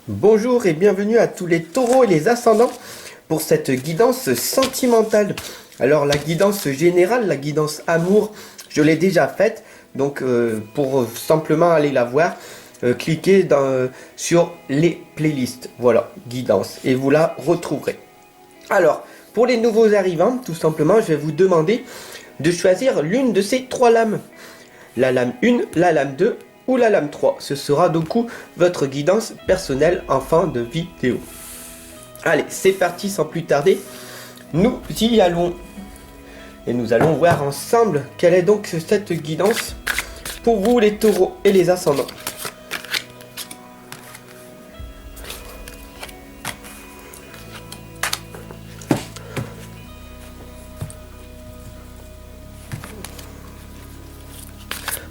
Bonjour et bienvenue à tous les taureaux et les ascendants pour cette guidance sentimentale. Alors la guidance générale, la guidance amour, je l'ai déjà faite. Donc pour simplement aller la voir, cliquez sur les playlists. Voilà, guidance. Et vous la retrouverez. Alors, pour les nouveaux arrivants, tout simplement, je vais vous demander de choisir l'une de ces trois lames. La lame 1, la lame 2 ou la lame 3. Ce sera du coup votre guidance personnelle en fin de vidéo. Allez, c'est parti sans plus tarder. Nous y allons. Et nous allons voir ensemble quelle est donc cette guidance pour vous les taureaux et les ascendants.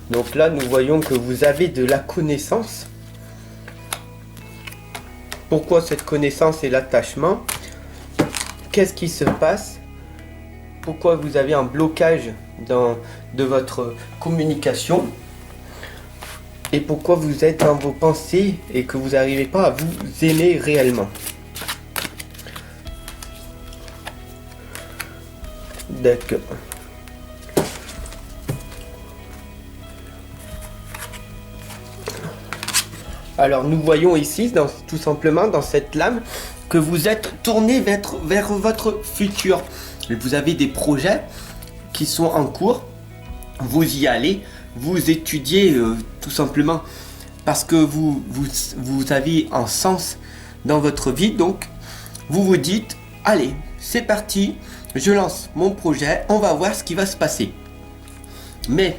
Donc là, nous voyons que vous avez de la connaissance. Pourquoi cette connaissance et l'attachement? Qu'est-ce qui se passe? Pourquoi vous avez un blocage de votre communication? Et pourquoi vous êtes dans vos pensées et que vous n'arrivez pas à vous aimer réellement? D'accord. Alors nous voyons ici, tout simplement dans cette lame, que vous êtes tourné vers votre futur. Vous avez des projets qui sont en cours, vous y allez, vous étudiez tout simplement parce que vous avez un sens dans votre vie. Donc vous vous dites, allez, c'est parti, je lance mon projet, on va voir ce qui va se passer. Mais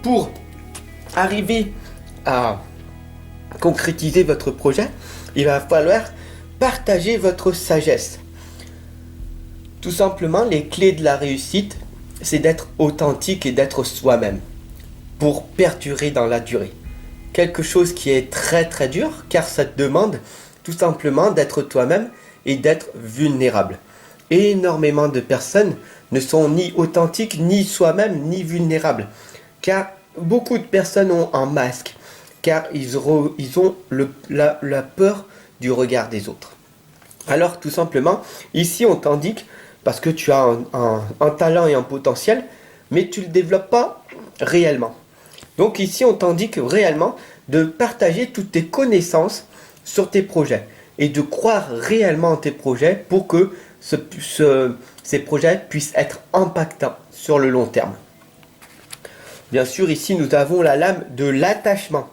pour arriver à concrétiser votre projet, il va falloir partager votre sagesse. Tout simplement, les clés de la réussite, c'est d'être authentique et d'être soi-même pour perdurer dans la durée. Quelque chose qui est très très dur, car ça te demande tout simplement d'être toi-même et d'être vulnérable. Énormément de personnes ne sont ni authentiques, ni soi-même, ni vulnérables, car beaucoup de personnes ont un masque, car ils ont la peur du regard des autres. Alors tout simplement, ici on t'indique, parce que tu as un talent et un potentiel, mais tu ne le développes pas réellement. Donc ici on t'indique réellement de partager toutes tes connaissances sur tes projets et de croire réellement en tes projets pour que ces projets puissent être impactants sur le long terme. Bien sûr, ici nous avons la lame de l'attachement.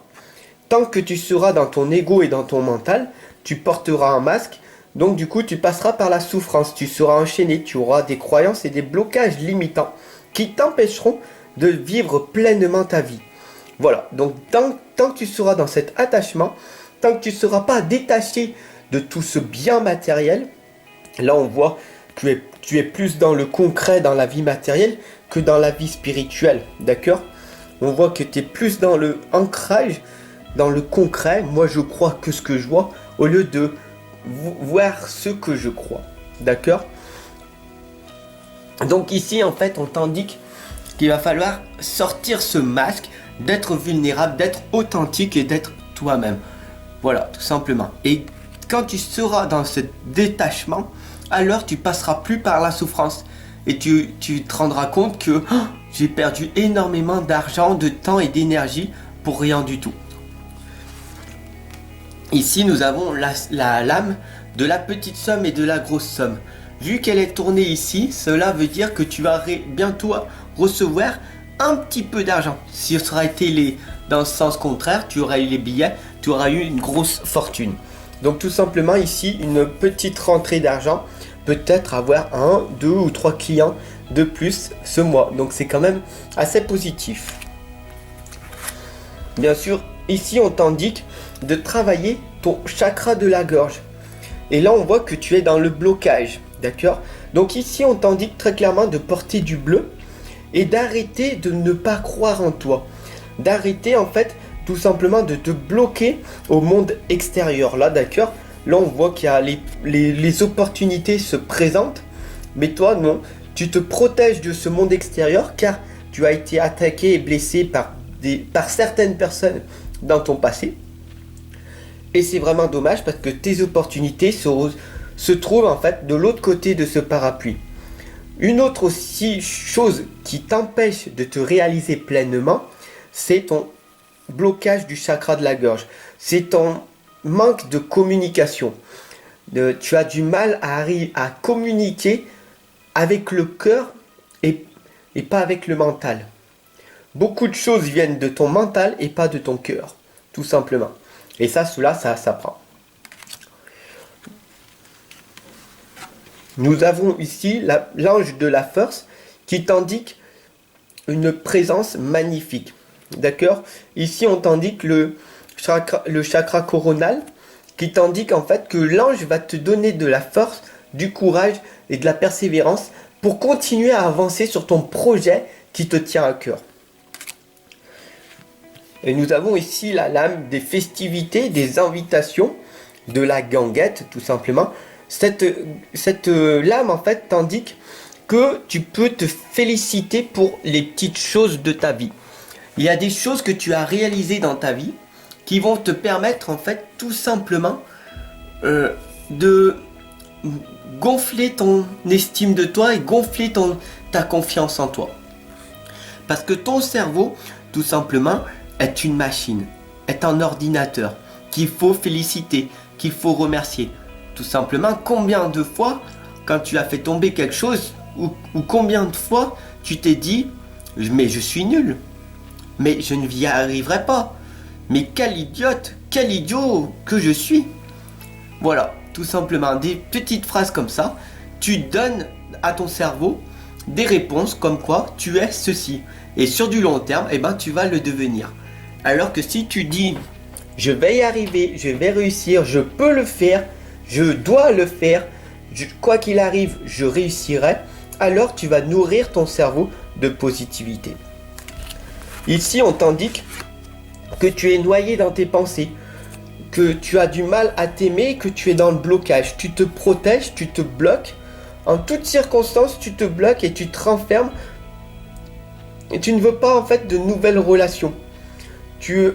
Tant que tu seras dans ton ego et dans ton mental, tu porteras un masque, donc du coup tu passeras par la souffrance, tu seras enchaîné, tu auras des croyances et des blocages limitants qui t'empêcheront de vivre pleinement ta vie. Voilà, donc tant que tu seras dans cet attachement, tant que tu ne seras pas détaché de tout ce bien matériel, là on voit que tu es plus dans le concret, dans la vie matérielle, que dans la vie spirituelle, d'accord? On voit que tu es plus dans le ancrage, dans le concret, moi je crois que ce que je vois, au lieu de voir ce que je crois. D'accord? Donc ici, en fait, on t'indique qu'il va falloir sortir ce masque, d'être vulnérable, d'être authentique et d'être toi-même. Voilà, tout simplement. Et quand tu seras dans ce détachement, alors tu passeras plus par la souffrance. Et tu te rendras compte que j'ai perdu énormément d'argent, de temps et d'énergie pour rien du tout. Ici, nous avons la lame de la petite somme et de la grosse somme. Vu qu'elle est tournée ici, cela veut dire que tu vas bientôt recevoir un petit peu d'argent. Si ça aurait été dans le sens contraire, tu aurais eu les billets, tu auras eu une grosse fortune. Donc tout simplement ici, une petite rentrée d'argent, peut-être avoir 1, 2 ou 3 clients de plus ce mois. Donc c'est quand même assez positif. Bien sûr, ici on t'indique de travailler ton chakra de la gorge. Et là on voit que tu es dans le blocage, d'accord? Donc ici on t'indique très clairement de porter du bleu et d'arrêter de ne pas croire en toi. D'arrêter en fait tout simplement de te bloquer au monde extérieur. Là d'accord? Là on voit qu'il y a les opportunités se présentent, mais toi non, tu te protèges de ce monde extérieur car tu as été attaqué et blessé par certaines personnes dans ton passé. Et c'est vraiment dommage parce que tes opportunités se trouvent en fait de l'autre côté de ce parapluie. Une autre aussi chose qui t'empêche de te réaliser pleinement, c'est ton blocage du chakra de la gorge. C'est ton manque de communication. Tu as du mal à communiquer avec le cœur et pas avec le mental. Beaucoup de choses viennent de ton mental et pas de ton cœur, tout simplement. Et ça s'apprend. Nous avons ici l'ange de la force qui t'indique une présence magnifique. D'accord? Ici, on t'indique le chakra coronal qui t'indique en fait que l'ange va te donner de la force, du courage et de la persévérance pour continuer à avancer sur ton projet qui te tient à cœur. Et nous avons ici la lame des festivités, des invitations, de la ganguette tout simplement. Cette lame en fait t'indique que tu peux te féliciter pour les petites choses de ta vie. Il y a des choses que tu as réalisées dans ta vie qui vont te permettre en fait tout simplement de gonfler ton estime de toi et gonfler ta confiance en toi. Parce que ton cerveau tout simplement est une machine, est un ordinateur qu'il faut féliciter, qu'il faut remercier. Tout simplement, combien de fois, quand tu as fait tomber quelque chose, ou combien de fois tu t'es dit « mais je suis nul, mais je ne y arriverai pas, mais quel idiote, quel idiot que je suis !» Voilà, tout simplement, des petites phrases comme ça, tu donnes à ton cerveau des réponses comme quoi tu es ceci. Et sur du long terme, eh ben, tu vas le devenir. Alors que si tu dis « je vais y arriver, je vais réussir, je peux le faire », je dois le faire, quoi qu'il arrive, je réussirai, alors tu vas nourrir ton cerveau de positivité. Ici, on t'indique que tu es noyé dans tes pensées, que tu as du mal à t'aimer, que tu es dans le blocage. Tu te protèges, tu te bloques. En toutes circonstances, tu te bloques et tu te renfermes. Et tu ne veux pas en fait de nouvelles relations. Tu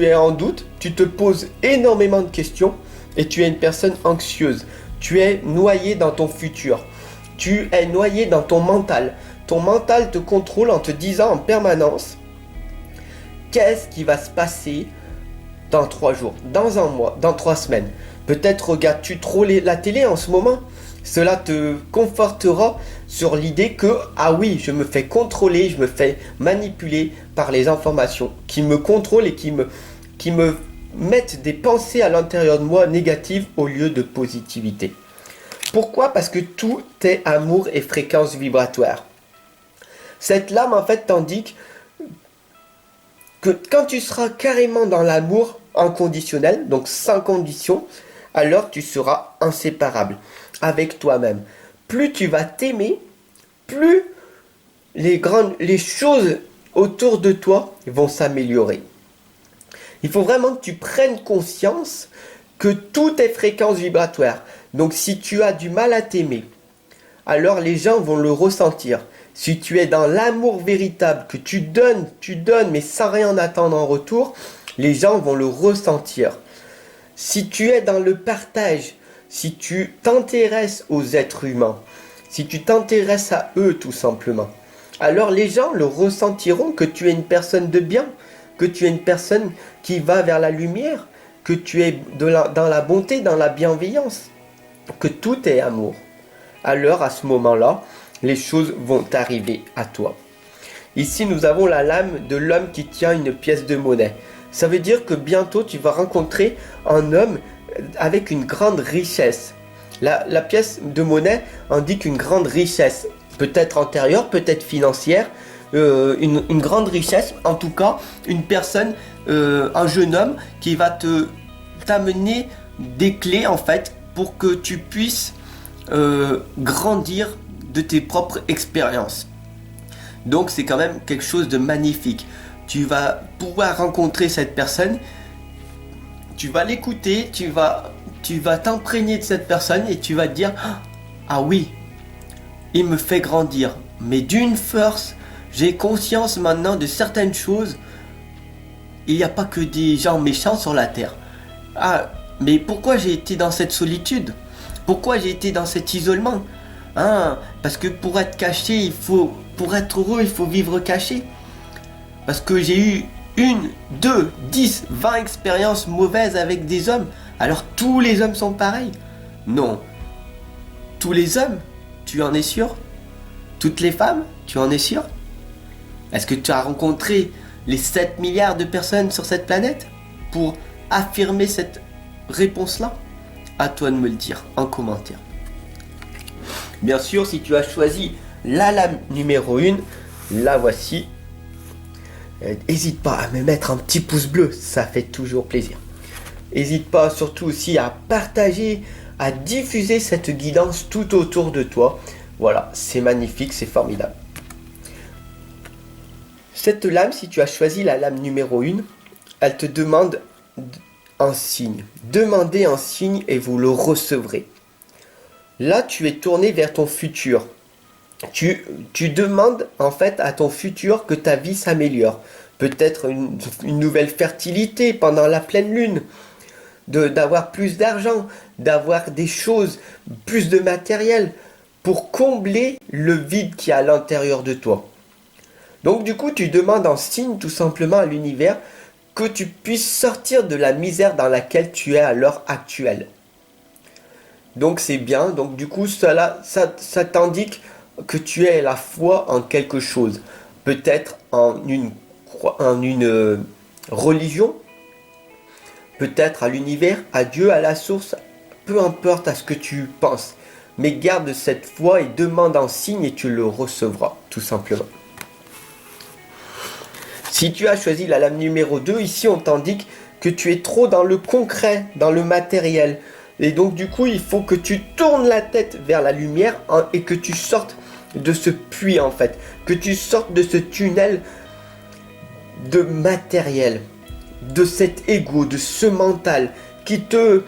es en doute, tu te poses énormément de questions. Et tu es une personne anxieuse. Tu es noyé dans ton futur. Tu es noyé dans ton mental. Ton mental te contrôle en te disant en permanence qu'est-ce qui va se passer dans 3 jours, dans un mois, dans 3 semaines. Peut-être regardes-tu trop la télé en ce moment. Cela te confortera sur l'idée que ah oui, je me fais contrôler, je me fais manipuler par les informations qui me contrôlent et qui me mettre des pensées à l'intérieur de moi négatives au lieu de positivité. Pourquoi? Parce que tout est amour et fréquence vibratoire. Cette lame en fait t'indique que quand tu seras carrément dans l'amour inconditionnel, donc sans condition, alors tu seras inséparable avec toi-même. Plus tu vas t'aimer, plus les choses autour de toi vont s'améliorer. Il faut vraiment que tu prennes conscience que tout est fréquence vibratoire. Donc si tu as du mal à t'aimer, alors les gens vont le ressentir. Si tu es dans l'amour véritable, que tu donnes, mais sans rien attendre en retour, les gens vont le ressentir. Si tu es dans le partage, si tu t'intéresses aux êtres humains, si tu t'intéresses à eux tout simplement, alors les gens le ressentiront que tu es une personne de bien, que tu es une personne qui va vers la lumière, que tu es dans la bonté, dans la bienveillance, que tout est amour. Alors à ce moment-là, les choses vont arriver à toi. Ici, nous avons la lame de l'homme qui tient une pièce de monnaie. Ça veut dire que bientôt, tu vas rencontrer un homme avec une grande richesse. La pièce de monnaie indique une grande richesse, peut-être antérieure, peut-être financière, une grande richesse, en tout cas, une personne, un jeune homme qui va t'amener des clés en fait pour que tu puisses grandir de tes propres expériences. Donc c'est quand même quelque chose de magnifique. Tu vas pouvoir rencontrer cette personne, tu vas l'écouter, tu vas t'imprégner de cette personne et tu vas te dire ah oui, il me fait grandir, mais d'une force. J'ai conscience maintenant de certaines choses. Il n'y a pas que des gens méchants sur la terre. Ah, mais pourquoi j'ai été dans cette solitude? Pourquoi j'ai été dans cet isolement? Hein, parce que pour être caché, pour être heureux, il faut vivre caché. Parce que j'ai eu une, deux, 10, 20 expériences mauvaises avec des hommes. Alors tous les hommes sont pareils? Non. Tous les hommes? Tu en es sûr? Toutes les femmes? Tu en es sûr? Est-ce que tu as rencontré les 7 milliards de personnes sur cette planète pour affirmer cette réponse-là? À toi de me le dire en commentaire. Bien sûr, si tu as choisi la lame numéro 1, la voici. N'hésite pas à me mettre un petit pouce bleu, ça fait toujours plaisir. N'hésite pas surtout aussi à partager, à diffuser cette guidance tout autour de toi. Voilà, c'est magnifique, c'est formidable. Cette lame, si tu as choisi la lame numéro 1, elle te demande un signe. Demandez un signe et vous le recevrez. Là, tu es tourné vers ton futur. Tu demandes en fait à ton futur que ta vie s'améliore. Peut-être une nouvelle fertilité pendant la pleine lune, d'avoir plus d'argent, d'avoir des choses, plus de matériel pour combler le vide qui est à l'intérieur de toi. Donc du coup, tu demandes en signe tout simplement à l'univers que tu puisses sortir de la misère dans laquelle tu es à l'heure actuelle. Donc c'est bien, donc du coup ça t'indique que tu es la foi en quelque chose, peut-être en une religion, peut-être à l'univers, à Dieu, à la source, peu importe à ce que tu penses, mais garde cette foi et demande en signe et tu le recevras, tout simplement. Si tu as choisi la lame numéro 2, ici on t'indique que tu es trop dans le concret, dans le matériel. Et donc du coup, il faut que tu tournes la tête vers la lumière et que tu sortes de ce puits en fait. Que tu sortes de ce tunnel de matériel, de cet ego, de ce mental qui te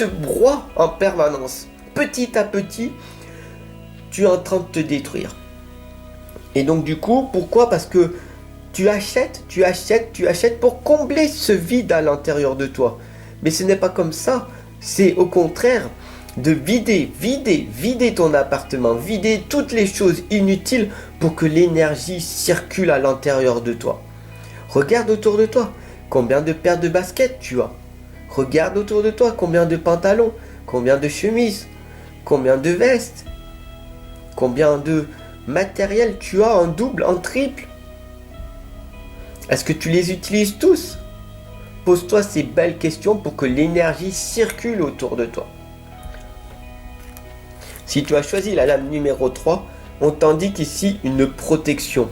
broie en permanence. Petit à petit, tu es en train de te détruire. Et donc du coup, pourquoi? Parce que tu achètes pour combler ce vide à l'intérieur de toi. Mais ce n'est pas comme ça. C'est au contraire de vider ton appartement, vider toutes les choses inutiles pour que l'énergie circule à l'intérieur de toi. Regarde autour de toi, combien de paires de baskets tu as. Regarde autour de toi, combien de pantalons, combien de chemises, combien de vestes, combien de matériel tu as en double, en triple. Est-ce que tu les utilises tous? Pose-toi ces belles questions pour que l'énergie circule autour de toi. Si tu as choisi la lame numéro 3, on t'indique ici une protection.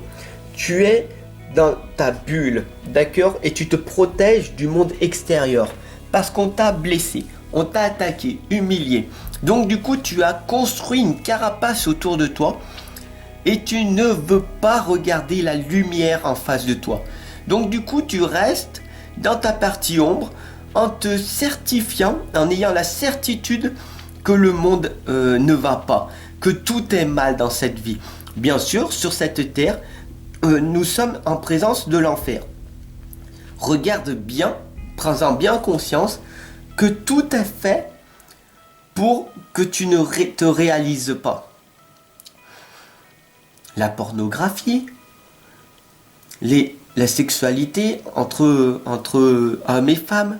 Tu es dans ta bulle, d'accord? Et tu te protèges du monde extérieur. Parce qu'on t'a blessé, on t'a attaqué, humilié. Donc du coup, tu as construit une carapace autour de toi. Et tu ne veux pas regarder la lumière en face de toi. Donc du coup, tu restes dans ta partie ombre en te certifiant, en ayant la certitude que le monde ne va pas, que tout est mal dans cette vie. Bien sûr, sur cette terre, nous sommes en présence de l'enfer. Regarde bien, prends-en bien conscience que tout est fait pour que tu ne te réalises pas. La pornographie, la sexualité entre hommes et femmes,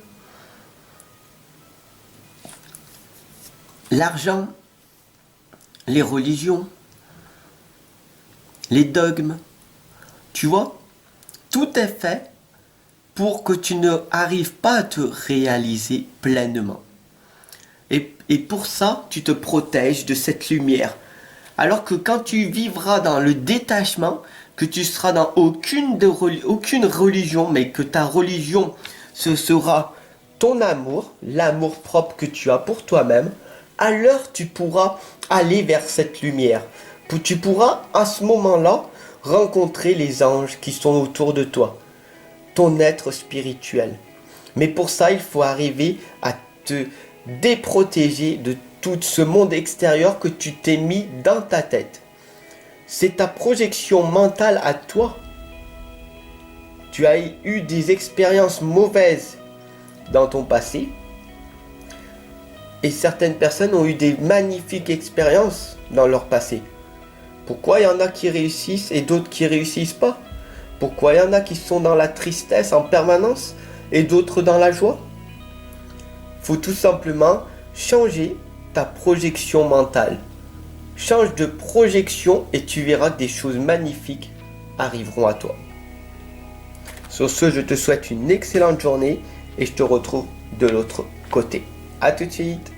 l'argent, les religions, les dogmes, tu vois, tout est fait pour que tu ne arrives pas à te réaliser pleinement. Et pour ça, tu te protèges de cette lumière. Alors que quand tu vivras dans le détachement, que tu seras dans aucune religion, mais que ta religion, ce sera ton amour, l'amour propre que tu as pour toi-même, alors tu pourras aller vers cette lumière. Tu pourras à ce moment-là rencontrer les anges qui sont autour de toi, ton être spirituel. Mais pour ça, il faut arriver à te déprotéger de tout ce monde extérieur que tu t'es mis dans ta tête. C'est ta projection mentale à toi. Tu as eu des expériences mauvaises dans ton passé. Et certaines personnes ont eu des magnifiques expériences dans leur passé. Pourquoi il y en a qui réussissent et d'autres qui réussissent pas? Pourquoi il y en a qui sont dans la tristesse en permanence et d'autres dans la joie? Faut tout simplement changer ta projection mentale. Change de projection et tu verras que des choses magnifiques arriveront à toi. Sur ce, je te souhaite une excellente journée et je te retrouve de l'autre côté. À tout de suite.